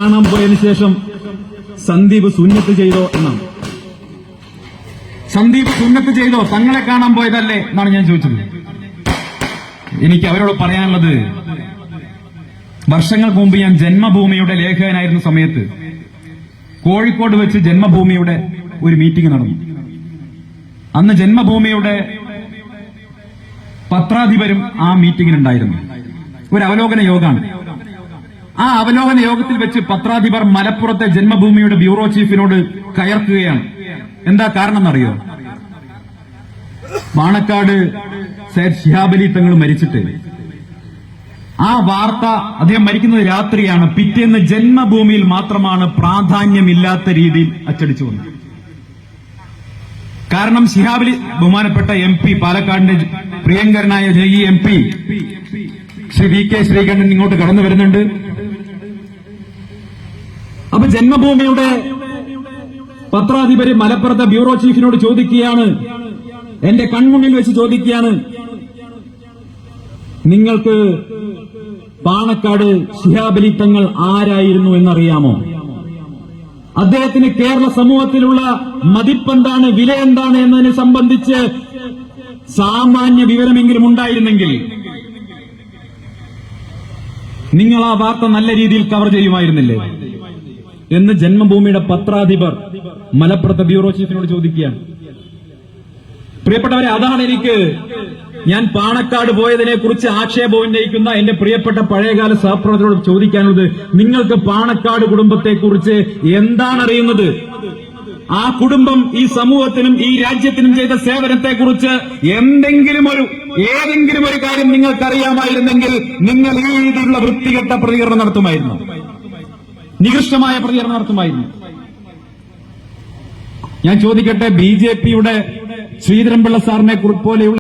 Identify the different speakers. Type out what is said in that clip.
Speaker 1: കാണാൻ പോയതിനു ശേഷം സന്ദീപ് സുന്നത്ത് ചെയ്തോ എന്നാണ്. സന്ദീപ് സുന്നത്ത് ചെയ്തോ, തങ്ങളെ കാണാൻ പോയതല്ലേ എന്നാണ് ഞാൻ ചോദിച്ചത്. എനിക്ക് അവരോട് പറയാനുള്ളത്, വർഷങ്ങൾക്ക് മുമ്പ് ഞാൻ ജന്മഭൂമിയുടെ ലേഖകനായിരുന്ന സമയത്ത് കോഴിക്കോട് വെച്ച് ജന്മഭൂമിയുടെ ഒരു മീറ്റിംഗ് നടന്നു. അന്ന് ജന്മഭൂമിയുടെ പത്രാധിപരും ആ മീറ്റിംഗിനുണ്ടായിരുന്നു. ഒരു അവലോകന യോഗമാണ്. ആ അവലോകന യോഗത്തിൽ വെച്ച് പത്രാധിപർ മലപ്പുറത്തെ ജന്മഭൂമിയുടെ ബ്യൂറോ ചീഫിനോട് കയർക്കുകയാണ്. എന്താ കാരണം എന്നറിയോ? പാണക്കാട് സയ്യിദ് ശിഹാബ് അലി തങ്ങൾ മരിച്ചിട്ട് ആ വാർത്ത, അദ്ദേഹം മരിക്കുന്നത് രാത്രിയാണ്, പിറ്റേന്ന് ജന്മഭൂമിയിൽ മാത്രമാണ് പ്രാധാന്യമില്ലാത്ത രീതിയിൽ അച്ചടിച്ചു വന്നത്. കാരണം ശിഹാബ് അലി, ബഹുമാനപ്പെട്ട MP, പാലക്കാടിന്റെ പ്രിയങ്കരനായ ഈ MP ശ്രീ VK ശ്രീകണ്ഠൻ ഇങ്ങോട്ട് കടന്നു വരുന്നുണ്ട്. അപ്പൊ ജന്മഭൂമിയുടെ പത്രാധിപര് മലപ്പുറത്തെ ബ്യൂറോ ചീഫിനോട് ചോദിക്കുകയാണ്, എന്റെ കൺമുന്നിൽ വെച്ച് ചോദിക്കുകയാണ്, നിങ്ങൾക്ക് പാണക്കാട് ശിഹാബ് അലി തങ്ങൾ ആരായിരുന്നു എന്നറിയാമോ? അദ്ദേഹത്തിന് കേരള സമൂഹത്തിലുള്ള മതിപ്പെന്താണ്, വില എന്താണ് എന്നതിനെ സംബന്ധിച്ച് സാമാന്യ വിവരമെങ്കിലും ഉണ്ടായിരുന്നെങ്കിൽ നിങ്ങൾ ആ വാർത്ത നല്ല രീതിയിൽ കവർ ചെയ്യുമായിരുന്നില്ലേ എന്ന് ജന്മഭൂമിയുടെ പത്രാധിപർ മലപ്പുറത്തെ ബ്യൂറോ ചീഫിനോട് ചോദിക്കുകയാണ്. പ്രിയപ്പെട്ടവരെ, അതാണ് ഞാൻ പാണക്കാട് പോയതിനെ കുറിച്ച് ആക്ഷേപം ഉന്നയിക്കുന്ന എന്റെ പ്രിയപ്പെട്ട പഴയകാല സഹപ്രവർത്തകരോട് ചോദിക്കാനുള്ളത്, നിങ്ങൾക്ക് പാണക്കാട് കുടുംബത്തെക്കുറിച്ച് എന്താണ് അറിയുന്നത്? ആ കുടുംബം ഈ സമൂഹത്തിനും ഈ രാജ്യത്തിനും ചെയ്ത സേവനത്തെക്കുറിച്ച് ഏതെങ്കിലും ഒരു കാര്യം നിങ്ങൾക്കറിയാമായിരുന്നെങ്കിൽ നിങ്ങൾ ഈ രീതിയിലുള്ള വൃത്തികെട്ട പ്രതികരണം നടത്തുമായിരുന്നു, നികൃഷ്ടമായ പ്രതികരണം നടത്തുമായിരുന്നു. ഞാൻ ചോദിക്കട്ടെ, BJP യുടെ ശ്രീധരൻപിള്ള സാറിനെ പോലെയുള്ള